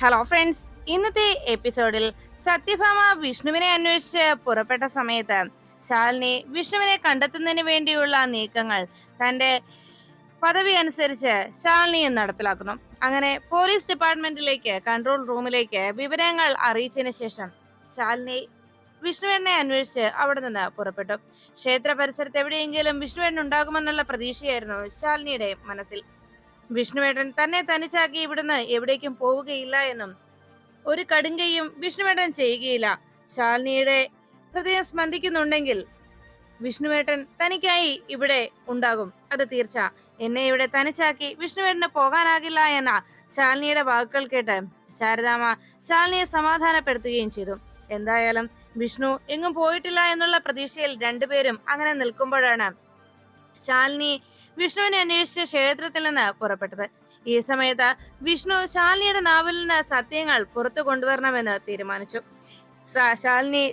Hello friends, ഇന്നത്തെ എപ്പിസോഡിൽ സത്യഭാമ വിഷ്ണുവിനെ അന്വേഷിച്ച് പുറപ്പെട്ട സമയത്ത് ശാലിനി വിഷ്ണുവിനെ കണ്ടെത്തുന്നതിന് വേണ്ടിയുള്ള നീക്കങ്ങൾ തന്റെ പദവി അനുസരിച്ച് ശാലിനിയും നടപ്പിലാക്കുന്നു. അങ്ങനെ പോലീസ് ഡിപ്പാർട്ട്മെന്റിലേക്ക് കൺട്രോൾ റൂമിലേക്ക് വിവരങ്ങൾ അറിയിച്ചതിന് ശേഷം ശാലിനി വിഷ്ണുവേട്ടനെ അന്വേഷിച്ച് അവിടെ നിന്ന് പുറപ്പെട്ടു. ക്ഷേത്ര പരിസരത്ത് എവിടെയെങ്കിലും വിഷ്ണുവേട്ടൻ ഉണ്ടാകുമെന്നുള്ള പ്രതീക്ഷയായിരുന്നു ശാലിനിയുടെ മനസ്സിൽ. വിഷ്ണുവേട്ടൻ തന്നെ തനിച്ചാക്കി ഇവിടുന്ന് എവിടേക്കും പോവുകയില്ല എന്നും ഒരു കടുങ്കയും വിഷ്ണുവേട്ടൻ ചെയ്യുകയില്ല. ശാലിനിയുടെ ഹൃദയം സ്പന്ദിക്കുന്നുണ്ടെങ്കിൽ വിഷ്ണുവേട്ടൻ തനിക്കായി ഇവിടെ ഉണ്ടാകും, അത് തീർച്ച. എന്നെ ഇവിടെ തനിച്ചാക്കി വിഷ്ണുവേട്ടന് പോകാനാകില്ല എന്ന ശാലിനിയുടെ വാക്കുകൾ കേട്ട് ശാരദാമ്മ ശാലിനിയെ സമാധാനപ്പെടുത്തുകയും ചെയ്തു. എന്തായാലും വിഷ്ണു എങ്ങും പോയിട്ടില്ല എന്നുള്ള പ്രതീക്ഷയിൽ രണ്ടുപേരും അങ്ങനെ നിൽക്കുമ്പോഴാണ് ശാലിനി വിഷ്ണുവിനെ അന്വേഷിച്ച് ക്ഷേത്രത്തിൽ നിന്ന് പുറപ്പെട്ടത്. ഈ സമയത്ത് വിഷ്ണു ശാലിനിയുടെ നാവിൽ നിന്ന് സത്യങ്ങൾ പുറത്തു കൊണ്ടുവരണമെന്ന് തീരുമാനിച്ചു. ശാലിനി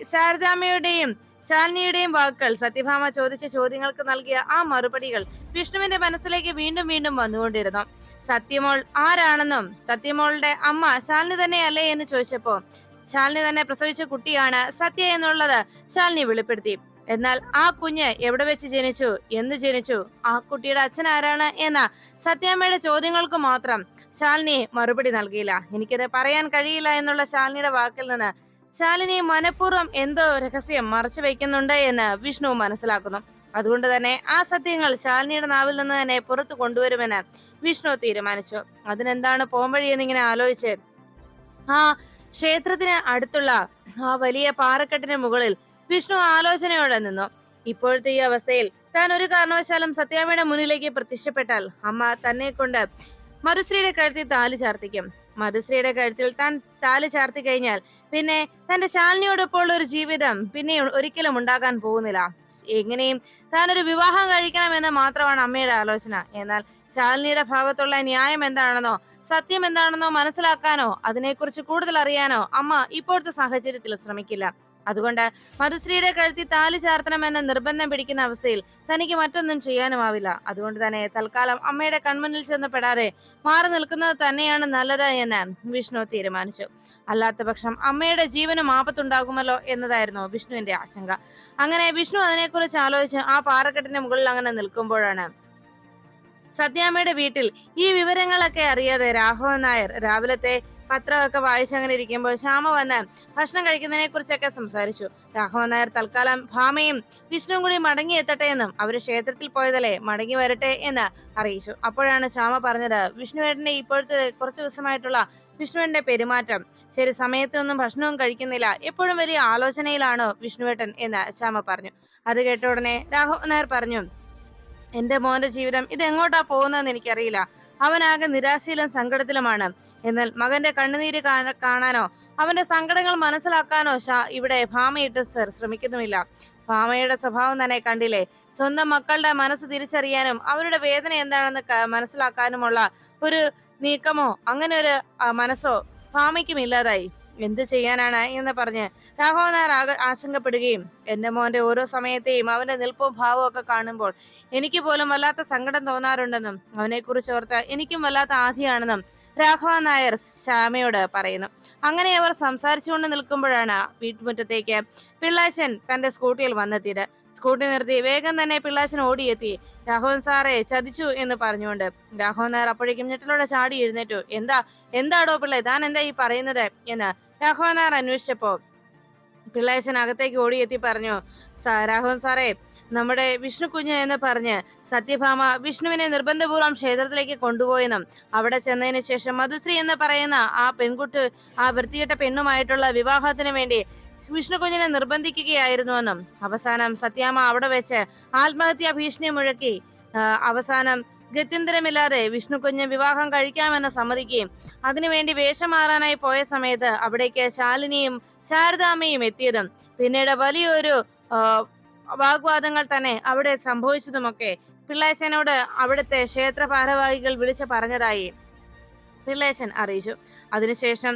ശാലിനിയുടെയും വാക്കുകൾ, സത്യഭാമ ചോദിച്ച ചോദ്യങ്ങൾക്ക് നൽകിയ ആ മറുപടികൾ വിഷ്ണുവിന്റെ മനസ്സിലേക്ക് വീണ്ടും വീണ്ടും വന്നുകൊണ്ടിരുന്നു. സത്യമോൾ ആരാണെന്നും സത്യമോളുടെ അമ്മ ശാലിനി തന്നെയല്ലേ എന്ന് ചോദിച്ചപ്പോ ശാലിനി തന്നെ പ്രസവിച്ച കുട്ടിയാണ് സത്യ എന്നുള്ളത് ശാലിനി വെളിപ്പെടുത്തി. എന്നാൽ ആ കുഞ്ഞ് എവിടെ വെച്ച് ജനിച്ചു, എന്ന് ജനിച്ചു, ആ കുട്ടിയുടെ അച്ഛൻ ആരാണ് എന്ന സത്യാമ്മയുടെ ചോദ്യങ്ങൾക്ക് മാത്രം ശാലിനി മറുപടി നൽകിയില്ല. എനിക്കത് പറയാൻ കഴിയില്ല എന്നുള്ള ശാലിനിയുടെ വാക്കിൽ നിന്ന് ശാലിനി മനഃപൂർവ്വം എന്തോ രഹസ്യം മറച്ചു വെക്കുന്നുണ്ട് എന്ന് വിഷ്ണു മനസ്സിലാക്കുന്നു. അതുകൊണ്ട് തന്നെ ആ സത്യങ്ങൾ ശാലിനിയുടെ നാവിൽ നിന്ന് തന്നെ പുറത്തു കൊണ്ടുവരുമെന്ന് വിഷ്ണു തീരുമാനിച്ചു. അതിനെന്താണ് പോംവഴി എന്നിങ്ങനെ ആലോചിച്ച് ആ ക്ഷേത്രത്തിന് അടുത്തുള്ള ആ വലിയ പാറക്കെട്ടിന് മുകളിൽ വിഷ്ണു ആലോചനയോടെ നിന്നു. ഇപ്പോഴത്തെ ഈ അവസ്ഥയിൽ താൻ ഒരു കാരണവശാലും സത്യാമ്മയുടെ മുന്നിലേക്ക് പ്രത്യക്ഷപ്പെട്ടാൽ അമ്മ തന്നെ കൊണ്ട് മധുശ്രീയുടെ കഴുത്തിൽ താലി ചാർത്തിക്കും. മധുശ്രീയുടെ കഴുത്തിൽ താൻ താലി ചാർത്തി കഴിഞ്ഞാൽ പിന്നെ തന്റെ ശാലിനിയോടൊപ്പമുള്ള ഒരു ജീവിതം പിന്നെ ഒരിക്കലും ഉണ്ടാകാൻ പോകുന്നില്ല. എങ്ങനെയും താനൊരു വിവാഹം കഴിക്കണമെന്ന് മാത്രമാണ് അമ്മയുടെ ആലോചന. എന്നാൽ ശാലിനിയുടെ ഭാഗത്തുള്ള ന്യായം എന്താണെന്നോ സത്യം എന്താണെന്നോ മനസ്സിലാക്കാനോ അതിനെക്കുറിച്ച് കൂടുതൽ അറിയാനോ അമ്മ ഇപ്പോഴത്തെ സാഹചര്യത്തിൽ ശ്രമിക്കില്ല. അതുകൊണ്ട് മധുശ്രീയുടെ കഴുത്തിൽ താലി ചാർത്തണമെന്ന് നിർബന്ധം പിടിക്കുന്ന അവസ്ഥയിൽ തനിക്ക് മറ്റൊന്നും ചെയ്യാനുമാവില്ല. അതുകൊണ്ട് തന്നെ തൽക്കാലം അമ്മയുടെ കൺമുന്നിൽ ചെന്ന് പെടാതെ മാറി നിൽക്കുന്നത് തന്നെയാണ് നല്ലത് എന്ന് വിഷ്ണു തീരുമാനിച്ചു. അല്ലാത്ത പക്ഷം അമ്മയുടെ ജീവനും ആപത്തുണ്ടാകുമല്ലോ എന്നതായിരുന്നു വിഷ്ണുവിന്റെ ആശങ്ക. അങ്ങനെ വിഷ്ണു അതിനെക്കുറിച്ച് ആലോചിച്ച് ആ പാറക്കെട്ടിന് മുകളിൽ അങ്ങനെ നിൽക്കുമ്പോഴാണ് സത്യാമ്മയുടെ വീട്ടിൽ ഈ വിവരങ്ങളൊക്കെ അറിയാതെ രാഘവൻ നായർ രാവിലത്തെ പത്രമൊക്കെ വായിച്ചങ്ങനെ ഇരിക്കുമ്പോൾ ശ്യാമ വന്ന് ഭക്ഷണം കഴിക്കുന്നതിനെ കുറിച്ചൊക്കെ സംസാരിച്ചു. രാഘവൻ നായർ തൽക്കാലം ഭാമയും വിഷ്ണുവും കൂടി മടങ്ങി എത്തട്ടെ എന്നും അവര് ക്ഷേത്രത്തിൽ പോയതല്ലേ മടങ്ങി വരട്ടെ എന്ന് അറിയിച്ചു. അപ്പോഴാണ് ശ്യാമ പറഞ്ഞത്, വിഷ്ണുവേട്ടന്റെ ഇപ്പോഴത്തെ കുറച്ചു ദിവസമായിട്ടുള്ള വിഷ്ണുവിന്റെ പെരുമാറ്റം ശരി, സമയത്തൊന്നും ഭക്ഷണവും കഴിക്കുന്നില്ല, എപ്പോഴും വലിയ ആലോചനയിലാണോ വിഷ്ണുവേട്ടൻ എന്ന് ശ്യാമ പറഞ്ഞു. അത് കേട്ട ഉടനെ രാഘവൻ നായർ പറഞ്ഞു, എന്റെ മോന്റെ ജീവിതം ഇത് എങ്ങോട്ടാ പോകുന്നതെന്ന് എനിക്കറിയില്ല. അവനാകെ നിരാശയിലും സങ്കടത്തിലുമാണ്. എന്നാൽ മകന്റെ കണ്ണുനീര് കാണാനോ അവന്റെ സങ്കടങ്ങൾ മനസ്സിലാക്കാനോ ഇവിടെ ഭാമയിട്ട് ശ്രമിക്കുന്നുമില്ല. ഭാമയുടെ സ്വഭാവം തന്നെ കണ്ടില്ലേ. സ്വന്തം മക്കളുടെ മനസ്സ് തിരിച്ചറിയാനും അവരുടെ വേദന എന്താണെന്ന് മനസ്സിലാക്കാനുമുള്ള ഒരു നീക്കമോ അങ്ങനെ ഒരു മനസ്സോ ഭാമയ്ക്കും ഇല്ലാതായി. എന്ത് ചെയ്യാനാണ് എന്ന് പറഞ്ഞ് രാഘവൻ നായർ ആശങ്കപ്പെടുകയും എന്റെ മോന്റെ ഓരോ സമയത്തെയും അവന്റെ നിൽപ്പും ഭാവവും ഒക്കെ കാണുമ്പോൾ എനിക്ക് പോലും വല്ലാത്ത സങ്കടം തോന്നാറുണ്ടെന്നും അവനെ കുറിച്ച് ഓർത്ത് എനിക്കും വല്ലാത്ത ആധിയാണെന്നും രാഘവൻ നായർ ശ്യാമയോട് പറയുന്നു. അങ്ങനെ അവർ സംസാരിച്ചുകൊണ്ട് നിൽക്കുമ്പോഴാണ് വീട്ടുമുറ്റത്തേക്ക് പിള്ളാച്ചൻ തന്റെ സ്കൂട്ടിയിൽ വന്നെത്തിയത്. സ്കൂട്ടി നിർത്തി വേഗം തന്നെ പിള്ളാച്ചൻ ഓടിയെത്തി. രാഘവൻ സാറെ ചതിച്ചു എന്ന് പറഞ്ഞുകൊണ്ട് രാഘവൻ നായർ അപ്പോഴേക്കും ഞെട്ടലോടെ ചാടി എഴുന്നേറ്റു. എന്താടോ പിള്ളേ, താൻ എന്താ ഈ പറയുന്നത് എന്ന് രാഘവൻ നായർ അന്വേഷിച്ചപ്പോ പിള്ളാച്ചൻ അകത്തേക്ക് ഓടിയെത്തി പറഞ്ഞു, രാഘവൻ സാറേ, നമ്മുടെ വിഷ്ണു കുഞ്ഞ് എന്ന് പറഞ്ഞ് സത്യഭാമ വിഷ്ണുവിനെ നിർബന്ധപൂർവ്വം ക്ഷേത്രത്തിലേക്ക് കൊണ്ടുപോയെന്നും അവിടെ ചെന്നതിന് ശേഷം മധുശ്രീ എന്ന് പറയുന്ന ആ പെൺകുട്ടി ആ വൃത്തികെട്ട പെണ്ണുമായിട്ടുള്ള വിവാഹത്തിന് വേണ്ടി വിഷ്ണു കുഞ്ഞിനെ നിർബന്ധിക്കുകയായിരുന്നുവെന്നും അവസാനം സത്യാമ്മ അവിടെ വെച്ച് ആത്മഹത്യാ ഭീഷണി മുഴക്കി അവസാനം ഗത്യന്തരമില്ലാതെ വിഷ്ണു കുഞ്ഞ് വിവാഹം കഴിക്കാമെന്ന് സമ്മതിക്കുകയും അതിനുവേണ്ടി വേഷം മാറാനായി പോയ സമയത്ത് അവിടേക്ക് ശാലിനിയും ശാരദാമ്മയും എത്തിയതും പിന്നീട് വലിയൊരു വാഗ്വാദങ്ങൾ തന്നെ അവിടെ സംഭവിച്ചതുമൊക്കെ പിള്ളാച്ചനോട് അവിടുത്തെ ക്ഷേത്ര ഭാരവാഹികൾ വിളിച്ചു പറഞ്ഞതായി റിലേഷൻ അറിയിച്ചു. അതിനുശേഷം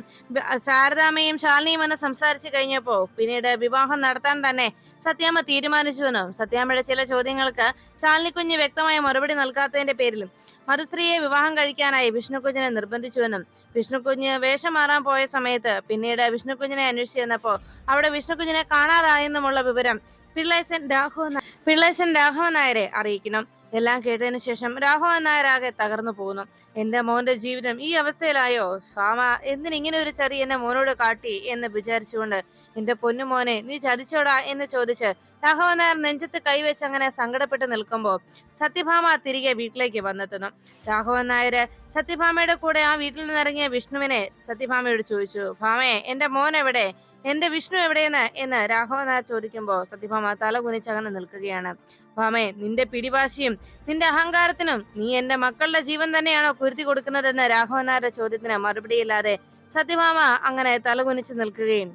ശാരദാമ്മയും ശാലിനിയും എന്ന് സംസാരിച്ചു കഴിഞ്ഞപ്പോ പിന്നീട് വിവാഹം നടത്താൻ തന്നെ സത്യാമ്മ തീരുമാനിച്ചുവെന്നും സത്യാമ്മയുടെ ചില ചോദ്യങ്ങൾക്ക് ശാലിനി കുഞ്ഞ് വ്യക്തമായ മറുപടി നൽകാത്തതിന്റെ പേരിലും മധുശ്രീയെ വിവാഹം കഴിക്കാനായി വിഷ്ണുകുഞ്ഞിനെ നിർബന്ധിച്ചുവെന്നും വിഷ്ണുകുഞ്ഞ് വേഷം മാറാൻ പോയ സമയത്ത് പിന്നീട് വിഷ്ണുകുഞ്ഞിനെ അന്വേഷിച്ചു ചെന്നപ്പോ അവിടെ വിഷ്ണുകുഞ്ഞിനെ കാണാതായെന്നുമുള്ള വിവരം പിള്ളേശൻ രാഘവൻ നായരെ അറിയിക്കണം. എല്ലാം കേട്ടതിനു ശേഷം രാഘവൻ നായർ ആകെ തകർന്നു പോകുന്നു. എന്റെ മോന്റെ ജീവിതം ഈ അവസ്ഥയിലായോ? ഭാമ എന്തിനിങ്ങനെ ഒരു ചതി എന്നെ മോനോട് കാട്ടി എന്ന് വിചാരിച്ചുകൊണ്ട് എന്റെ പൊന്നുമോനെ നീ ചതിച്ചോടാ എന്ന് ചോദിച്ച് രാഘവൻ നായർ നെഞ്ചത്ത് കൈവച്ച് അങ്ങനെ സങ്കടപ്പെട്ട് നിൽക്കുമ്പോൾ സത്യഭാമ തിരികെ വീട്ടിലേക്ക് വന്നെത്തുന്നു. രാഘവൻ നായര് സത്യഭാമയുടെ കൂടെ ആ വീട്ടിൽ നിന്നിറങ്ങിയ വിഷ്ണുവിനെ സത്യഭാമയോട് ചോദിച്ചു, ഭാമയെ എന്റെ മോൻ എവിടെ, എന്റെ വിഷ്ണു എവിടെയെന്ന് എന്ന് രാഘവൻ നായർ ചോദിക്കുമ്പോ സത്യഭാമ തല കുനിച്ചങ്ങനെ നിൽക്കുകയാണ്. ഭാമേ, നിന്റെ പിടിവാശിയും നിന്റെ അഹങ്കാരത്തിനും നീ എന്റെ മക്കളുടെ ജീവൻ തന്നെയാണോ കുരുത്തി കൊടുക്കുന്നതെന്ന് രാഘവൻ നായരുടെ ചോദ്യത്തിന് മറുപടിയില്ലാതെ സത്യഭാമ അങ്ങനെ തലകുനിച്ച് നിൽക്കുകയും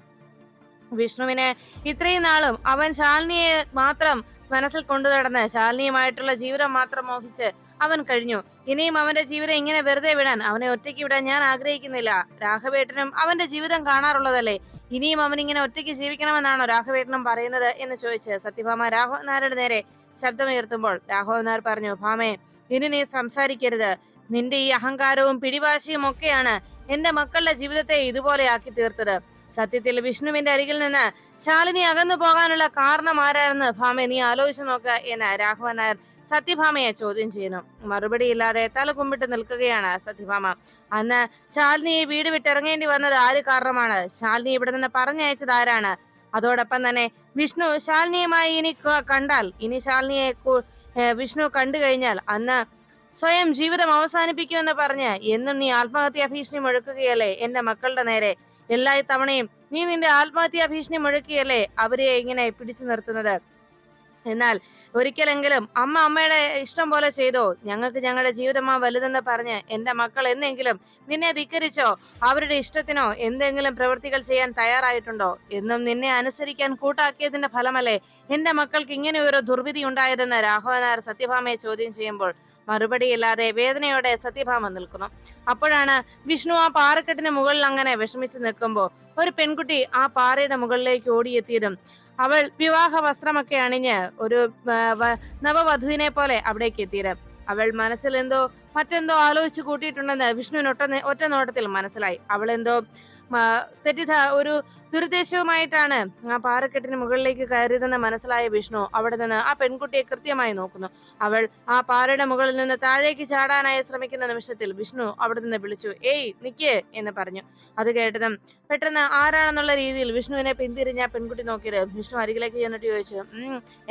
വിഷ്ണുവിന് ഇത്രയും നാളും അവൻ ശാലിനിയെ മാത്രം മനസ്സിൽ കൊണ്ടു നടന്ന് ശാലിനിയുമായിട്ടുള്ള ജീവിതം മാത്രം മോഹിച്ച് അവൻ കഴിഞ്ഞു. ഇനിയും അവന്റെ ജീവിതം ഇങ്ങനെ വെറുതെ വിടാൻ, അവനെ ഒറ്റയ്ക്ക് വിടാൻ ഞാൻ ആഗ്രഹിക്കുന്നില്ല. രാഘവേട്ടനും അവന്റെ ജീവിതം കാണാറുള്ളതല്ലേ, ഇനിയും അവനിങ്ങനെ ഒറ്റയ്ക്ക് ജീവിക്കണമെന്നാണോ രാഘവേട്ടനും പറയുന്നത് എന്ന് ചോദിച്ച് സത്യഭാമ രാഘവൻ നായരുടെ നേരെ ശബ്ദമുയർത്തുമ്പോൾ രാഘവൻ നായർ പറഞ്ഞു, ഭാമേ ഇനി നീ സംസാരിക്കരുത്. നിന്റെ ഈ അഹങ്കാരവും പിടിവാശിയും ഒക്കെയാണ് എന്റെ മക്കളുടെ ജീവിതത്തെ ഇതുപോലെ ആക്കി തീർത്തത്. സത്യത്തിൽ വിഷ്ണുവിന്റെ അരികിൽ നിന്ന് ശാലിനി അകന്നു പോകാനുള്ള കാരണം ആരാണെന്ന് ഭാമേ നീ ആലോചിച്ചു നോക്ക എന്ന് രാഘവൻ നായർ സത്യഭാമയെ ചോദ്യം ചെയ്യുന്നു. മറുപടിയില്ലാതെ തല കുമ്പിട്ട് നിൽക്കുകയാണ് സത്യഭാമ. അന്ന് ശാലിനിയെ വീട് വിട്ടിറങ്ങേണ്ടി വന്നത് ആര് കാരണമാണ്? ശാലിനി ഇവിടെ നിന്ന് പറഞ്ഞയച്ചത് ആരാണ്? അതോടൊപ്പം തന്നെ വിഷ്ണു ശാലിനിയുമായി ഇനി ശാലിനിയെ വിഷ്ണു കണ്ടു കഴിഞ്ഞാൽ അന്ന് സ്വയം ജീവിതം അവസാനിപ്പിക്കുമെന്ന് പറഞ്ഞ് എന്നും നീ ആത്മഹത്യാ ഭീഷണി മുഴക്കുകയല്ലേ എന്റെ മക്കളുടെ നേരെ? എല്ലാ തവണയും നീ നിന്റെ ആത്മഹത്യാ ഭീഷണി മുഴക്കിയല്ലേ അവരെ ഇങ്ങനെ പിടിച്ചു നിർത്തുന്നത്? എന്നാൽ ഒരിക്കലെങ്കിലും അമ്മയുടെ ഇഷ്ടം പോലെ ചെയ്തോ? ഞങ്ങൾക്ക് ഞങ്ങളുടെ ജീവിതമാ വലുതെന്ന് പറഞ്ഞ് എന്റെ മക്കൾ എന്നെങ്കിലും നിന്നെ ധിക്കരിച്ചോ? അവരുടെ ഇഷ്ടത്തിനോ എന്തെങ്കിലും പ്രവൃത്തികൾ ചെയ്യാൻ തയ്യാറായിട്ടുണ്ടോ? എന്നും നിന്നെ അനുസരിക്കാൻ കൂട്ടാക്കിയതിന്റെ ഫലമല്ലേ എന്റെ മക്കൾക്ക് ഇങ്ങനെ ഒരു ദുർവിധി ഉണ്ടായതെന്ന് രാഘവൻ നായർ സത്യഭാമയെ ചോദ്യം ചെയ്യുമ്പോൾ മറുപടിയില്ലാതെ വേദനയോടെ സത്യഭാമ നിൽക്കുന്നു. അപ്പോഴാണ് വിഷ്ണു ആ പാറക്കെട്ടിന് മുകളിൽ അങ്ങനെ വിഷമിച്ച് നിൽക്കുമ്പോൾ ഒരു പെൺകുട്ടി ആ പാറയുടെ മുകളിലേക്ക് ഓടിയെത്തിയതും അവൾ വിവാഹ വസ്ത്രമൊക്കെ അണിഞ്ഞ് ഒരു നവവധുവിനെ പോലെ അവിടേക്ക് എത്തിയത്. അവൾ മനസ്സിൽ മറ്റെന്തോ ആലോചിച്ചു കൂട്ടിയിട്ടുണ്ടെന്ന് വിഷ്ണുവിന് ഒറ്റ നോട്ടത്തിൽ മനസ്സിലായി. അവൾ എന്തോ ഒരു ദുരുദ്ദേശവുമായിട്ടാണ് ആ പാറക്കെട്ടിന് മുകളിലേക്ക് കയറിയതെന്ന് മനസ്സിലായ വിഷ്ണു അവിടെ നിന്ന് ആ പെൺകുട്ടിയെ കൃത്യമായി നോക്കുന്നു. അവൾ ആ പാറയുടെ മുകളിൽ നിന്ന് താഴേക്ക് ചാടാനായി ശ്രമിക്കുന്ന നിമിഷത്തിൽ വിഷ്ണു അവിടെ നിന്ന് വിളിച്ചു, ഏയ് നിക്ക് എന്ന് പറഞ്ഞു. അത് കേട്ടതും പെട്ടെന്ന് ആരാണെന്നുള്ള രീതിയിൽ വിഷ്ണുവിനെ പിന്തിരിഞ്ഞ പെൺകുട്ടി നോക്കിയത്. വിഷ്ണു അരികിലേക്ക് ചെന്നിട്ട് ചോദിച്ചു,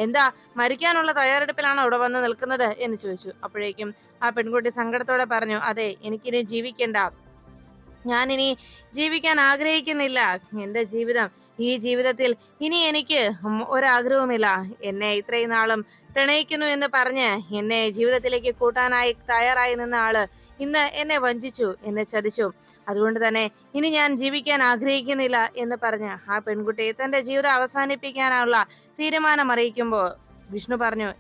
എന്താ മരിക്കാനുള്ള തയ്യാറെടുപ്പിലാണോ ഇവിടെ വന്ന് നിൽക്കുന്നത് എന്ന് ചോദിച്ചു. അപ്പോഴേക്കും ആ പെൺകുട്ടി സങ്കടത്തോടെ പറഞ്ഞു, അതെ, എനിക്കിനി ജീവിക്കണ്ട, ഞാനിനി ജീവിക്കാൻ ആഗ്രഹിക്കുന്നില്ല. എന്റെ ഈ ജീവിതത്തിൽ ഇനി എനിക്ക് ഒരാഗ്രഹവുമില്ല. എന്നെ ഇത്രയും നാളും പ്രണയിക്കുന്നു എന്ന് പറഞ്ഞ് എന്നെ ജീവിതത്തിലേക്ക് കൂട്ടാനായി തയ്യാറായി നിന്ന ആള് ഇന്ന് എന്നെ വഞ്ചിച്ചു, എന്നെ ചതിച്ചു. അതുകൊണ്ട് തന്നെ ഇനി ഞാൻ ജീവിക്കാൻ ആഗ്രഹിക്കുന്നില്ല എന്ന് പറഞ്ഞ് ആ പെൺകുട്ടി തന്റെ ജീവിതം അവസാനിപ്പിക്കാനുള്ള തീരുമാനം അറിയിക്കുമ്പോൾ വിഷ്ണു പറഞ്ഞു,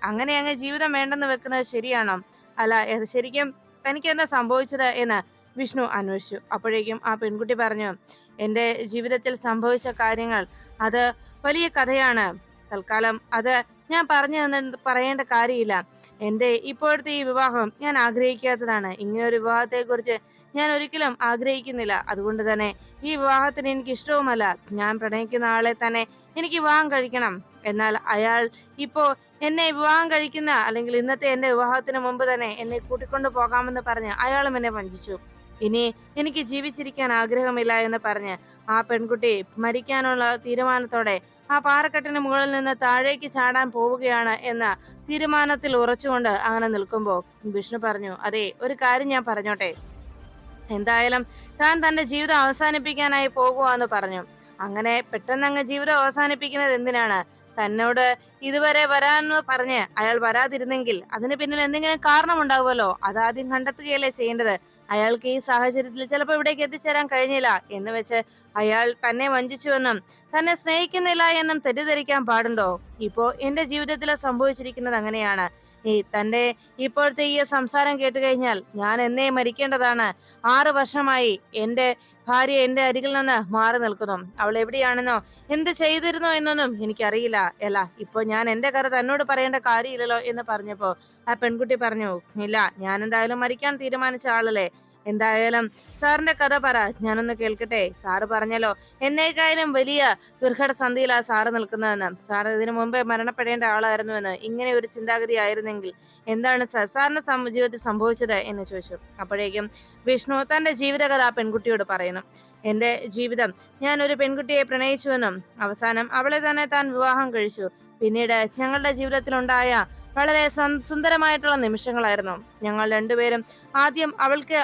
അങ്ങനെ അങ്ങ് ജീവിതം വേണ്ടെന്ന് വെക്കുന്നത് ശരിയാണോ? അല്ല, ശരിക്കും തനിക്ക് എന്താ സംഭവിച്ചത് എന്ന് വിഷ്ണു അന്വേഷിച്ചു. അപ്പോഴേക്കും ആ പെൺകുട്ടി പറഞ്ഞു, എന്റെ ജീവിതത്തിൽ സംഭവിച്ച കാര്യങ്ങൾ അത് വലിയ കഥയാണ്. തൽക്കാലം അത് ഞാൻ പറയേണ്ട കാര്യമില്ല. എന്റെ ഇപ്പോഴത്തെ ഈ വിവാഹം ഞാൻ ആഗ്രഹിക്കാത്തതാണ്. ഇങ്ങനൊരു വിവാഹത്തെ കുറിച്ച് ഞാൻ ഒരിക്കലും ആഗ്രഹിക്കുന്നില്ല. അതുകൊണ്ട് തന്നെ ഈ വിവാഹത്തിന് എനിക്ക് ഇഷ്ടവുമല്ല. ഞാൻ പ്രണയിക്കുന്ന ആളെ തന്നെ എനിക്ക് വിവാഹം കഴിക്കണം. എന്നാൽ അയാൾ ഇപ്പോ എന്നെ വിവാഹം കഴിക്കുന്ന അല്ലെങ്കിൽ ഇന്നത്തെ എന്റെ വിവാഹത്തിന് മുമ്പ് തന്നെ എന്നെ കൂട്ടിക്കൊണ്ടു പോകാമെന്ന് പറഞ്ഞ് അയാളും എന്നെ വഞ്ചിച്ചു. ഇനി എനിക്ക് ജീവിച്ചിരിക്കാൻ ആഗ്രഹമില്ല എന്ന് പറഞ്ഞ് ആ പെൺകുട്ടി മരിക്കാനുള്ള തീരുമാനത്തോടെ ആ പാറക്കെട്ടിന് മുകളിൽ നിന്ന് താഴേക്ക് ചാടാൻ പോവുകയാണ് എന്ന തീരുമാനത്തിൽ ഉറച്ചുകൊണ്ട് അങ്ങനെ നിൽക്കുമ്പോൾ വിഷ്ണു പറഞ്ഞു, അതെ, ഒരു കാര്യം ഞാൻ പറഞ്ഞോട്ടെ. എന്തായാലും താൻ തന്റെ ജീവിതം അവസാനിപ്പിക്കാനായി പോകുവാന്ന് പറഞ്ഞു. അങ്ങനെ പെട്ടെന്ന് അങ്ങ് ജീവിതം അവസാനിപ്പിക്കുന്നത് എന്തിനാണ്? തന്നോട് ഇതുവരെ വരാന്ന് പറഞ്ഞ് അയാൾ വരാതിരുന്നെങ്കിൽ അതിന് പിന്നിൽ എന്തെങ്കിലും കാരണം ഉണ്ടാവുമല്ലോ. അതാദ്യം കണ്ടെത്തുകയല്ലേ ചെയ്യേണ്ടത്. അയാൾക്ക് ഈ സാഹചര്യത്തിൽ ചിലപ്പോൾ ഇവിടേക്ക് എത്തിച്ചേരാൻ കഴിഞ്ഞില്ല എന്ന് വെച്ച് അയാൾ തന്നെ വഞ്ചിച്ചുവെന്നും തന്നെ സ്നേഹിക്കുന്നില്ല എന്നും തെറ്റിദ്ധരിക്കാൻ പാടുണ്ടോ? ഇപ്പോ എന്റെ ജീവിതത്തിൽ സംഭവിച്ചിരിക്കുന്നത് അങ്ങനെയാണ്. തന്റെ ഇപ്പോഴത്തെ ഈ സംസാരം കേട്ട് കഴിഞ്ഞാൽ ഞാൻ എന്നേ മരിക്കേണ്ടതാണ്. 6 വർഷമായി എന്റെ ഭാര്യ എന്റെ അരികിൽ നിന്ന് മാറി നിൽക്കുന്നു. അവൾ എവിടെയാണെന്നോ എന്ത് ചെയ്തിരുന്നോ എന്നൊന്നും എനിക്കറിയില്ല. അല്ല, ഇപ്പൊ ഞാൻ എന്റെ കഥ തന്നോട് പറയേണ്ട കാര്യമില്ലല്ലോ എന്ന് പറഞ്ഞപ്പോ ആ പെൺകുട്ടി പറഞ്ഞു, ഇല്ല, ഞാൻ എന്തായാലും മരിക്കാൻ തീരുമാനിച്ച ആളല്ലേ. എന്തായാലും സാറിന്റെ കഥ പറ, ഞാനൊന്ന് കേൾക്കട്ടെ. സാറ് പറഞ്ഞല്ലോ എന്നേക്കാളും വലിയ ദുർഘട സന്ധിയിലാ സാറ് നിൽക്കുന്നതെന്ന്. സാർ ഇതിനു മുമ്പേ മരണപ്പെടേണ്ട ആളായിരുന്നുവെന്ന്. ഇങ്ങനെ ഒരു ചിന്താഗതി ആയിരുന്നെങ്കിൽ എന്താണ് സാറിന്റെ ജീവിതത്തിൽ സംഭവിച്ചത് എന്ന് ചോദിച്ചു. അപ്പോഴേക്കും വിഷ്ണു തന്റെ ജീവിതകഥ ആ പെൺകുട്ടിയോട് പറയുന്നു. എന്റെ ജീവിതം, ഞാൻ ഒരു പെൺകുട്ടിയെ പ്രണയിച്ചുവെന്നും അവസാനം അവളെ തന്നെ താൻ വിവാഹം കഴിച്ചു. പിന്നീട് ഞങ്ങളുടെ ജീവിതത്തിലുണ്ടായ വളരെ സുന്ദരമായിട്ടുള്ള നിമിഷങ്ങളായിരുന്നു. ഞങ്ങൾ രണ്ടുപേരും ആദ്യം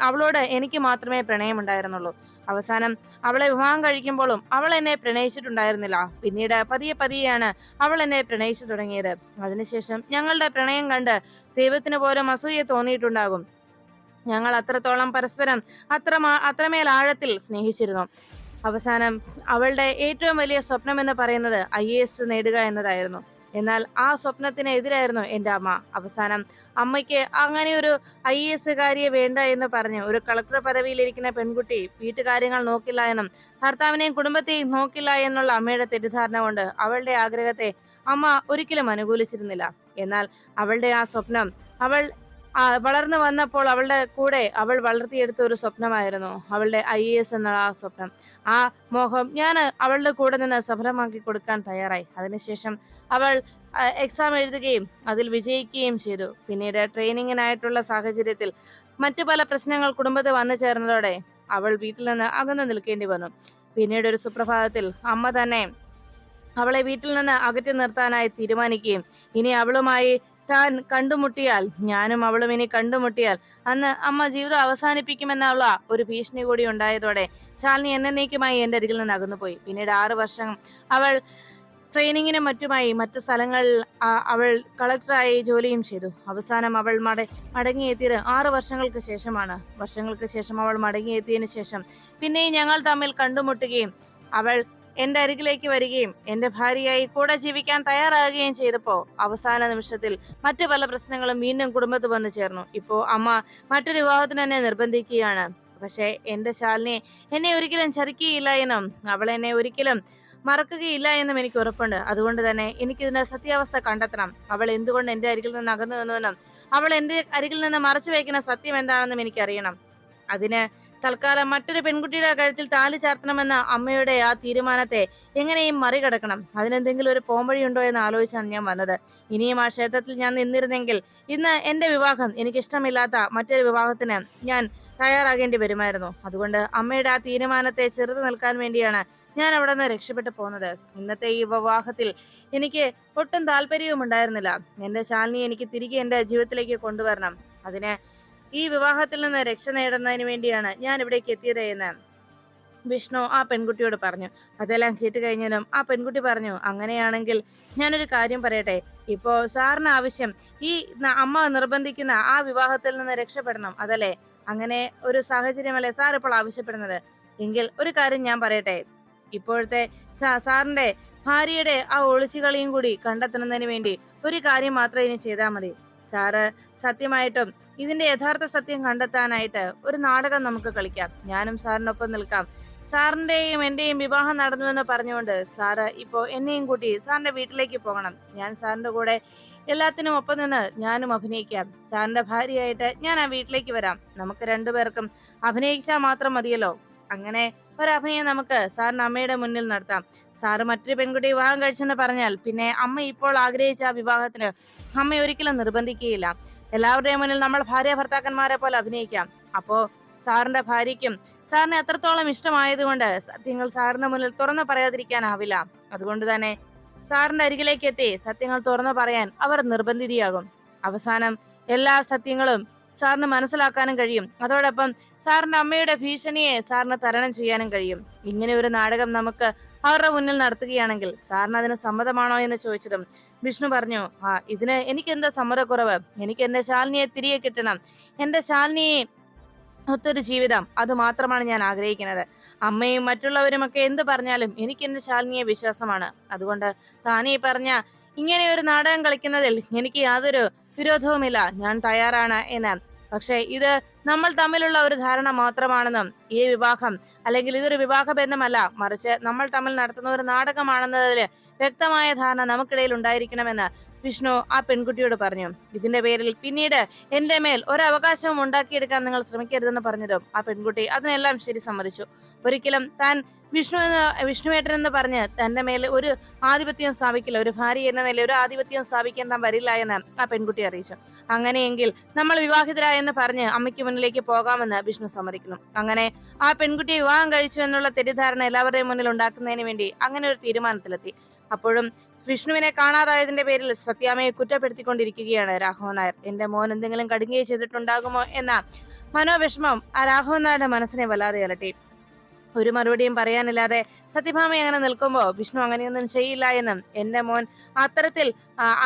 അവളോട് എനിക്ക് മാത്രമേ പ്രണയമുണ്ടായിരുന്നുള്ളൂ. അവസാനം അവളെ വിവാഹം കഴിക്കുമ്പോഴും അവൾ എന്നെ പ്രണയിച്ചിട്ടുണ്ടായിരുന്നില്ല. പിന്നീട് പതിയെ പതിയെയാണ് അവൾ എന്നെ പ്രണയിച്ചു തുടങ്ങിയത്. അതിനുശേഷം ഞങ്ങളുടെ പ്രണയം കണ്ട് ദൈവത്തിന് പോലും അസൂയ തോന്നിയിട്ടുണ്ടാകും. ഞങ്ങൾ അത്രത്തോളം പരസ്പരം അത്രമേൽ ആഴത്തിൽ സ്നേഹിച്ചിരുന്നു. അവസാനം അവളുടെ ഏറ്റവും വലിയ സ്വപ്നം എന്ന് പറയുന്നത് IAS നേടുക എന്നതായിരുന്നു. എന്നാൽ ആ സ്വപ്നത്തിന് എതിരായിരുന്നു എന്റെ അമ്മ. അവസാനം അമ്മയ്ക്ക് അങ്ങനെ ഒരു IAS കാരിയെ വേണ്ട എന്ന് പറഞ്ഞ് ഒരു കളക്ടർ പദവിയിലിരിക്കുന്ന പെൺകുട്ടി വീട്ടുകാര്യങ്ങൾ നോക്കില്ല എന്നും ഭർത്താവിനെയും കുടുംബത്തെയും നോക്കില്ല എന്നുള്ള അമ്മയുടെ തെറ്റിദ്ധാരണ കൊണ്ട് അവളുടെ ആഗ്രഹത്തെ അമ്മ ഒരിക്കലും അനുകൂലിച്ചിരുന്നില്ല. എന്നാൽ അവളുടെ ആ സ്വപ്നം അവൾ വളർന്നു വന്നപ്പോൾ അവളുടെ കൂടെ അവൾ വളർത്തിയെടുത്ത ഒരു സ്വപ്നമായിരുന്നു അവളുടെ IAS എന്നുള്ള ആ സ്വപ്നം. ആ മോഹം ഞാൻ അവളുടെ കൂടെ നിന്ന് സഫലമാക്കി കൊടുക്കാൻ തയ്യാറായി. അതിനുശേഷം അവൾ എക്സാം എഴുതുകയും അതിൽ വിജയിക്കുകയും ചെയ്തു. പിന്നീട് ട്രെയിനിങ്ങിനായിട്ടുള്ള സാഹചര്യത്തിൽ മറ്റു പല പ്രശ്നങ്ങൾ കുടുംബത്തിൽ വന്നു ചേർന്നതോടെ അവൾ വീട്ടിൽ നിന്ന് അകന്നു നിൽക്കേണ്ടി വന്നു. പിന്നീട് ഒരു സുപ്രഭാതത്തിൽ അമ്മ തന്നെ അവളെ വീട്ടിൽ നിന്ന് അകറ്റി നിർത്താനായി തീരുമാനിക്കുകയും ഇനി അവളുമായി താൻ കണ്ടുമുട്ടിയാൽ, ഞാനും അവളും ഇനി കണ്ടുമുട്ടിയാൽ അന്ന് അമ്മ ജീവിതം അവസാനിപ്പിക്കുമെന്നുള്ള ഒരു ഭീഷണി കൂടി ഉണ്ടായതോടെ ശാലിനി എന്നേക്കുമായി എന്റെ അരികിൽ നിന്ന് അകന്നുപോയി. പിന്നീട് 6 വർഷം അവൾ ട്രെയിനിങ്ങിനും മറ്റുമായി മറ്റു സ്ഥലങ്ങളിൽ അവൾ കളക്ടറായി ജോലിയും ചെയ്തു. അവസാനം അവൾ മടങ്ങിയെത്തിയത് 6 വർഷങ്ങൾക്ക് ശേഷമാണ്. വർഷങ്ങൾക്ക് ശേഷം അവൾ മടങ്ങിയെത്തിയതിനു ശേഷം പിന്നെയും ഞങ്ങൾ തമ്മിൽ കണ്ടുമുട്ടുകയും അവൾ എന്റെ അരികിലേക്ക് വരികയും എന്റെ ഭാര്യയായി കൂടെ ജീവിക്കാൻ തയ്യാറാകുകയും ചെയ്തപ്പോ അവസാന നിമിഷത്തിൽ മറ്റു പല പ്രശ്നങ്ങളും വീണ്ടും കുടുംബത്ത് വന്നു ചേർന്നു. ഇപ്പോ അമ്മ മറ്റൊരു വിവാഹത്തിന് എന്നെ നിർബന്ധിക്കുകയാണ്. പക്ഷെ എന്റെ ശാലിനി എന്നെ ഒരിക്കലും ചതിക്കുകയില്ല എന്നും അവൾ എന്നെ ഒരിക്കലും മറക്കുകയില്ല എന്നും എനിക്ക് ഉറപ്പുണ്ട്. അതുകൊണ്ട് തന്നെ എനിക്കിതിന്റെ സത്യാവസ്ഥ കണ്ടെത്തണം. അവൾ എന്തുകൊണ്ട് എന്റെ അരികിൽ നിന്ന് അകന്നു നിന്നുവെന്നും അവൾ എന്റെ അരികിൽ നിന്ന് മറച്ചു വയ്ക്കുന്ന സത്യം എന്താണെന്നും എനിക്കറിയണം. അതിന് തൽക്കാലം മറ്റൊരു പെൺകുട്ടിയുടെ കഴുത്തിൽ താലി ചാർത്തണമെന്ന അമ്മയുടെ ആ തീരുമാനത്തെ എങ്ങനെയും മറികടക്കണം. അതിനെന്തെങ്കിലും ഒരു പോംവഴിയുണ്ടോ എന്ന് ആലോചിച്ചാണ് ഞാൻ വന്നത്. ഇനിയും ആ ക്ഷേത്രത്തിൽ ഞാൻ നിന്നിരുന്നെങ്കിൽ ഇന്ന് എന്റെ വിവാഹം, എനിക്കിഷ്ടമില്ലാത്ത മറ്റൊരു വിവാഹത്തിന് ഞാൻ തയ്യാറാകേണ്ടി വരുമായിരുന്നു. അതുകൊണ്ട് അമ്മയുടെ ആ തീരുമാനത്തെ ചെറുതു നിൽക്കാൻ വേണ്ടിയാണ് ഞാൻ അവിടെ നിന്ന് രക്ഷപ്പെട്ടു പോകുന്നത്. ഇന്നത്തെ ഈ വിവാഹത്തിൽ എനിക്ക് ഒട്ടും താല്പര്യവും ഉണ്ടായിരുന്നില്ല. എന്റെ ശാലിനി എനിക്ക് തിരികെ എന്റെ ജീവിതത്തിലേക്ക് കൊണ്ടുവരണം. അതിന് ഈ വിവാഹത്തിൽ നിന്ന് രക്ഷ നേടുന്നതിന് വേണ്ടിയാണ് ഞാൻ ഇവിടേക്ക് എത്തിയത് എന്ന് വിഷ്ണു ആ പെൺകുട്ടിയോട് പറഞ്ഞു. അതെല്ലാം കേട്ട് കഴിഞ്ഞാലും ആ പെൺകുട്ടി പറഞ്ഞു, അങ്ങനെയാണെങ്കിൽ ഞാനൊരു കാര്യം പറയട്ടെ. ഇപ്പോ സാറിന് ആവശ്യം ഈ അമ്മ നിർബന്ധിക്കുന്ന ആ വിവാഹത്തിൽ നിന്ന് രക്ഷപ്പെടണം, അതല്ലേ? അങ്ങനെ ഒരു സാഹചര്യമല്ലേ സാർ ഇപ്പോൾ ആവശ്യപ്പെടുന്നത്? എങ്കിൽ ഒരു കാര്യം ഞാൻ പറയട്ടെ. ഇപ്പോഴത്തെ സാറിന്റെ ഭാര്യയുടെ ആ ഒളിച്ചുകളിയും കൂടി കണ്ടെത്തുന്നതിന് വേണ്ടി ഒരു കാര്യം മാത്രം ഇനി ചെയ്താൽ മതി. സാറ് സത്യമായിട്ടും ഇതിന്റെ യഥാർത്ഥ സത്യം കണ്ടെത്താനായിട്ട് ഒരു നാടകം നമുക്ക് കളിക്കാം. ഞാനും സാറിനൊപ്പം നിൽക്കാം. സാറിന്റെയും എന്റെയും വിവാഹം നടന്നുവെന്ന് പറഞ്ഞുകൊണ്ട് സാറ് ഇപ്പോ എന്നെയും കൂട്ടി സാറിന്റെ വീട്ടിലേക്ക് പോകണം. ഞാൻ സാറിന്റെ കൂടെ എല്ലാത്തിനും ഒപ്പം നിന്ന് ഞാനും അഭിനയിക്കാം. സാറിന്റെ ഭാര്യയായിട്ട് ഞാൻ ആ വീട്ടിലേക്ക് വരാം. നമുക്ക് രണ്ടുപേർക്കും അഭിനയിച്ചാൽ മാത്രം മതിയല്ലോ. അങ്ങനെ ഒരു അഭിനയം നമുക്ക് സാറിന് അമ്മയുടെ മുന്നിൽ നടത്താം. സാറ് മറ്റൊരു പെൺകുട്ടി വിവാഹം കഴിച്ചെന്ന് പറഞ്ഞാൽ പിന്നെ അമ്മ ഇപ്പോൾ ആഗ്രഹിച്ച ആ വിവാഹത്തിന് അമ്മ ഒരിക്കലും നിർബന്ധിക്കുകയില്ല. എല്ലാവരുടെയും മുന്നിൽ നമ്മൾ ഭാര്യ ഭർത്താക്കന്മാരെ പോലെ അഭിനയിക്കാം. അപ്പോ സാറിന്റെ ഭാര്യയ്ക്കും സാറിനെ അത്രത്തോളം ഇഷ്ടമായതുകൊണ്ട് സത്യങ്ങൾ സാറിന്റെ മുന്നിൽ തുറന്നു പറയാതിരിക്കാനാവില്ല. അതുകൊണ്ട് തന്നെ സാറിന്റെ അരികിലേക്ക് എത്തി സത്യങ്ങൾ തുറന്നു പറയാൻ അവർ നിർബന്ധിതയാകും. അവസാനം എല്ലാ സത്യങ്ങളും സാറിന് മനസ്സിലാക്കാനും കഴിയും. അതോടൊപ്പം സാറിന്റെ അമ്മയുടെ ഭീഷണിയെ സാറിന് തരണം ചെയ്യാനും കഴിയും. ഇങ്ങനെ ഒരു നാടകം നമുക്ക് അവരുടെ മുന്നിൽ നടത്തുകയാണെങ്കിൽ സാറിന് അതിന് സമ്മതമാണോ എന്ന് ചോദിച്ചതും വിഷ്ണു പറഞ്ഞു, ഇതിന് എനിക്ക് എന്താ സമ്മതക്കുറവ്? എനിക്ക് എന്റെ ശാലിനിയെ തിരികെ കിട്ടണം. എന്റെ ശാലിനിയെ ഒത്തൊരു ജീവിതം, അത് മാത്രമാണ് ഞാൻ ആഗ്രഹിക്കുന്നത്. അമ്മയും മറ്റുള്ളവരും ഒക്കെ എന്ത് പറഞ്ഞാലും എനിക്ക് എന്റെ ശാലിനിയെ വിശ്വാസമാണ്. അതുകൊണ്ട് താനീ പറഞ്ഞ ഇങ്ങനെ ഒരു നാടകം കളിക്കുന്നതിൽ എനിക്ക് യാതൊരു വിരോധവുമില്ല, ഞാൻ തയ്യാറാണ് എന്ന്. പക്ഷെ ഇത് നമ്മൾ തമ്മിലുള്ള ഒരു ധാരണ മാത്രമാണെന്നും ഈ വിവാഹം അല്ലെങ്കിൽ ഇതൊരു വിവാഹ ബന്ധമല്ല, മറിച്ച് നമ്മൾ തമ്മിൽ നടത്തുന്ന ഒരു നാടകമാണെന്നതിൽ വ്യക്തമായ ധാരണ നമുക്കിടയിൽ ഉണ്ടായിരിക്കണമെന്ന് വിഷ്ണു ആ പെൺകുട്ടിയോട് പറഞ്ഞു. ഇതിന്റെ പേരിൽ പിന്നീട് എന്റെ മേൽ ഒരു അവകാശവും ഉണ്ടാക്കിയെടുക്കാൻ നിങ്ങൾ ശ്രമിക്കരുതെന്ന് പറഞ്ഞതും ആ പെൺകുട്ടി അതിനെല്ലാം ശരി സമ്മതിച്ചു. ഒരിക്കലും താൻ വിഷ്ണുവേട്ടൻ എന്ന് പറഞ്ഞ് തന്റെ മേൽ ഒരു ആധിപത്യം സ്ഥാപിക്കില്ല, ഒരു ഭാര്യ എന്ന നിലയിൽ ഒരു ആധിപത്യം സ്ഥാപിക്കാൻ താൻ വരില്ല എന്ന് ആ പെൺകുട്ടി അറിയിച്ചു. അങ്ങനെയെങ്കിൽ നമ്മൾ വിവാഹിതരായെന്ന് പറഞ്ഞ് അമ്മയ്ക്ക് മുന്നിലേക്ക് പോകാമെന്ന് വിഷ്ണു സമ്മതിക്കുന്നു. അങ്ങനെ ആ പെൺകുട്ടിയെ വിവാഹം കഴിച്ചു എന്നുള്ള തെറ്റിദ്ധാരണ എല്ലാവരുടെയും മുന്നിൽ ഉണ്ടാക്കുന്നതിന് വേണ്ടി അങ്ങനെ ഒരു തീരുമാനത്തിലെത്തി. അപ്പോഴും വിഷ്ണുവിനെ കാണാതായതിന്റെ പേരിൽ സത്യാമ്മയെ കുറ്റപ്പെടുത്തിക്കൊണ്ടിരിക്കുകയാണ് രാഘവൻ നായർ. എന്റെ മോൻ എന്തെങ്കിലും കടുങ്ങുകയോ ചെയ്തിട്ടുണ്ടാകുമോ എന്ന മനോവിഷമം ആ രാഘവൻ നായരുടെ മനസ്സിനെ വല്ലാതെ അലട്ടി. ഒരു മറുപടിയും പറയാനില്ലാതെ സത്യഭാമ അങ്ങനെ നിൽക്കുമ്പോ വിഷ്ണു അങ്ങനെയൊന്നും ചെയ്യില്ല എന്നും എന്റെ മോൻ അത്തരത്തിൽ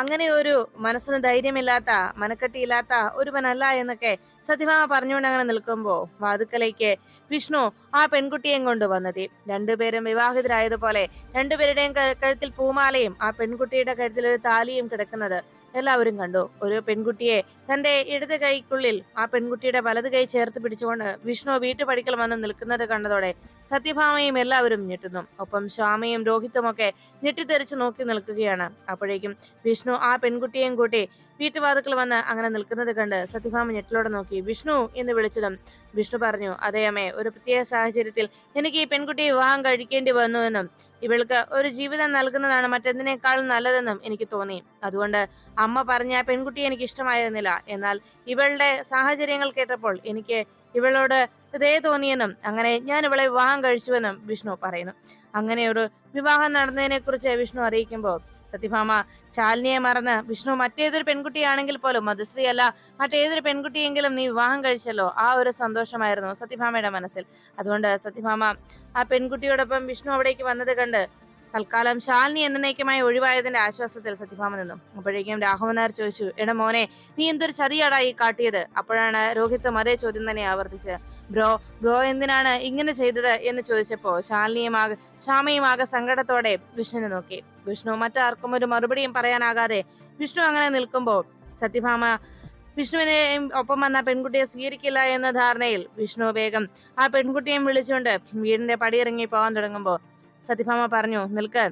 അങ്ങനെ ഒരു മനസ്സിന് ധൈര്യമില്ലാത്ത മനക്കെട്ടിയില്ലാത്ത ഒരുവനല്ല എന്നൊക്കെ സത്യഭാമ പറഞ്ഞുകൊണ്ട് അങ്ങനെ നിൽക്കുമ്പോ വാതുക്കലേക്ക് വിഷ്ണു ആ പെൺകുട്ടിയെയും കൊണ്ട് വന്നെത്തി. രണ്ടുപേരും വിവാഹിതരായതുപോലെ രണ്ടുപേരുടെയും കഴുത്തിൽ പൂമാലയും ആ പെൺകുട്ടിയുടെ കഴുത്തിൽ ഒരു താലിയും കിടക്കുന്നത് എല്ലാവരും കണ്ടു. ഒരു പെൺകുട്ടിയെ തന്റെ ഇടത് കൈക്കുള്ളിൽ ആ പെൺകുട്ടിയുടെ വലത് കൈ ചേർത്ത് പിടിച്ചുകൊണ്ട് വിഷ്ണു വീട്ടുപടിക്കൽ വന്ന് നിൽക്കുന്നത് കണ്ടതോടെ സത്യഭാമയും എല്ലാവരും ഞെട്ടുന്നു. ഒപ്പം ശ്യാമയും രോഹിത്തും ഒക്കെ ഞെട്ടിത്തെറിച്ച് നോക്കി നിൽക്കുകയാണ്. അപ്പോഴേക്കും വിഷ്ണു ആ പെൺകുട്ടിയെയും കൂട്ടി വീട്ടുവാതുക്കൾ വന്ന് അങ്ങനെ നിൽക്കുന്നത് കണ്ട് സത്യഭാമ ഞെട്ടിലോടെ നോക്കി വിഷ്ണു എന്ന് വിളിച്ചതും വിഷ്ണു പറഞ്ഞു, അതേ അമ്മേ, ഒരു പ്രത്യേക സാഹചര്യത്തിൽ എനിക്ക് ഈ പെൺകുട്ടിയെ വിവാഹം കഴിക്കേണ്ടി വന്നു എന്നും ഇവൾക്ക് ഒരു ജീവിതം നൽകുന്നതാണ് മറ്റെന്തിനേക്കാളും നല്ലതെന്നും എനിക്ക് തോന്നി. അതുകൊണ്ട് അമ്മ പറഞ്ഞ ആ പെൺകുട്ടിയെ എനിക്ക് ഇഷ്ടമായിരുന്നില്ല. എന്നാൽ ഇവളുടെ സാഹചര്യങ്ങൾ കേട്ടപ്പോൾ എനിക്ക് ഇവളോട് ഇതേ തോന്നിയെന്നും അങ്ങനെ ഞാൻ ഇവളെ വിവാഹം കഴിച്ചുവെന്നും വിഷ്ണു പറയുന്നു. അങ്ങനെ ഒരു വിവാഹം നടന്നതിനെ കുറിച്ച് വിഷ്ണു അറിയിക്കുമ്പോൾ സത്യഭാമ ശാലിനിയെ മറന്ന് വിഷ്ണു മറ്റേതൊരു പെൺകുട്ടിയാണെങ്കിൽ പോലും മധുശ്രീ അല്ല മറ്റേതൊരു പെൺകുട്ടിയെങ്കിലും നീ വിവാഹം കഴിച്ചല്ലോ, ആ ഒരു സന്തോഷമായിരുന്നു സത്യഭാമയുടെ മനസ്സിൽ. അതുകൊണ്ട് സത്യഭാമ ആ പെൺകുട്ടിയോടൊപ്പം വിഷ്ണു അവിടേക്ക് വന്നത് കണ്ട് തൽക്കാലം ശാലിനി എന്നേക്കുമായി ഒഴിവായതിന്റെ ആശ്വാസത്തിൽ സത്യഭാമ നിന്നു. അപ്പോഴേക്കും രാഘവൻ നായർ ചോദിച്ചു, എടാ മോനെ, നീ എന്തൊരു ചതിയാടാ ഈ കാട്ടിയത്? അപ്പോഴാണ് രോഹിത്തും അതേ ചോദ്യം തന്നെ ആവർത്തിച്ചത്. ബ്രോ എന്തിനാണ് ഇങ്ങനെ ചെയ്തത് എന്ന് ചോദിച്ചപ്പോ ശ്യാമയും ആകെ സങ്കടത്തോടെ വിഷ്ണുവിനെ നോക്കി. വിഷ്ണു മറ്റാർക്കും ഒരു മറുപടിയും പറയാനാകാതെ വിഷ്ണു അങ്ങനെ നിൽക്കുമ്പോൾ സത്യഭാമ വിഷ്ണുവിനെ ഒപ്പം വന്ന പെൺകുട്ടിയെ സ്വീകരിക്കില്ല എന്ന ധാരണയിൽ വിഷ്ണു വേഗം ആ പെൺകുട്ടിയെയും വിളിച്ചുകൊണ്ട് വീടിന്റെ പടിയിറങ്ങി പോകാൻ തുടങ്ങുമ്പോ സത്യഭാമ പറഞ്ഞു, നിൽക്ക്,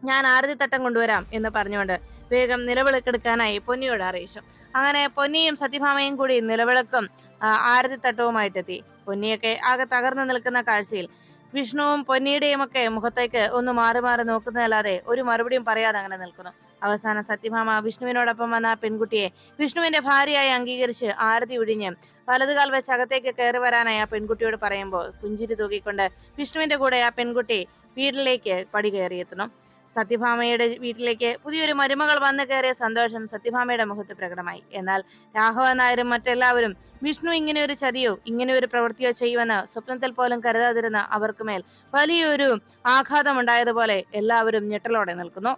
ഞാൻ ആരതി തട്ടം കൊണ്ടുവരാം എന്ന് പറഞ്ഞുകൊണ്ട് വേഗം നിലവിളക്കെടുക്കാനായി പൊന്നിയോട് അറിയിച്ചു. അങ്ങനെ പൊന്നിയും സത്യഭാമയും കൂടി നിലവിളക്കും ആരതി തട്ടവുമായിട്ടെത്തി. പൊന്നിയൊക്കെ ആകെ തകർന്നു നിൽക്കുന്ന കാഴ്ചയിൽ വിഷ്ണുവും പൊന്നിയുടെയും ഒക്കെ മുഖത്തേക്ക് ഒന്ന് മാറി മാറി നോക്കുന്നതല്ലാതെ ഒരു മറുപടിയും പറയാതെ അങ്ങനെ നിൽക്കുന്നു. അവസാനം സത്യഭാമ വിഷ്ണുവിനോടൊപ്പം വന്ന ആ പെൺകുട്ടിയെ വിഷ്ണുവിന്റെ ഭാര്യയായി അംഗീകരിച്ച് ആരതി ഒഴിഞ്ഞ് വലതുകാൽ വെച്ച് അകത്തേക്ക് കയറി വരാനായി ആ പെൺകുട്ടിയോട് പറയുമ്പോൾ പുഞ്ചിരി തൂക്കിക്കൊണ്ട് വിഷ്ണുവിന്റെ കൂടെ ആ പെൺകുട്ടി വീട്ടിലേക്ക് പടി കയറിയെത്തുന്നു. സത്യഭാമയുടെ വീട്ടിലേക്ക് പുതിയൊരു മരുമകൾ വന്നു കയറിയ സന്തോഷം സത്യഭാമയുടെ മുഖത്ത് പ്രകടമായി. എന്നാൽ രാഘവൻ നായരും മറ്റെല്ലാവരും വിഷ്ണു ഇങ്ങനെ ഒരു ചതിയോ ഇങ്ങനെ ഒരു പ്രവൃത്തിയോ ചെയ്യുമെന്ന് സ്വപ്നത്തിൽ പോലും കരുതാതിരുന്ന അവർക്കുമേൽ വലിയൊരു ആഘാതമുണ്ടായതുപോലെ എല്ലാവരും ഞെട്ടലോടെ നിൽക്കുന്നു.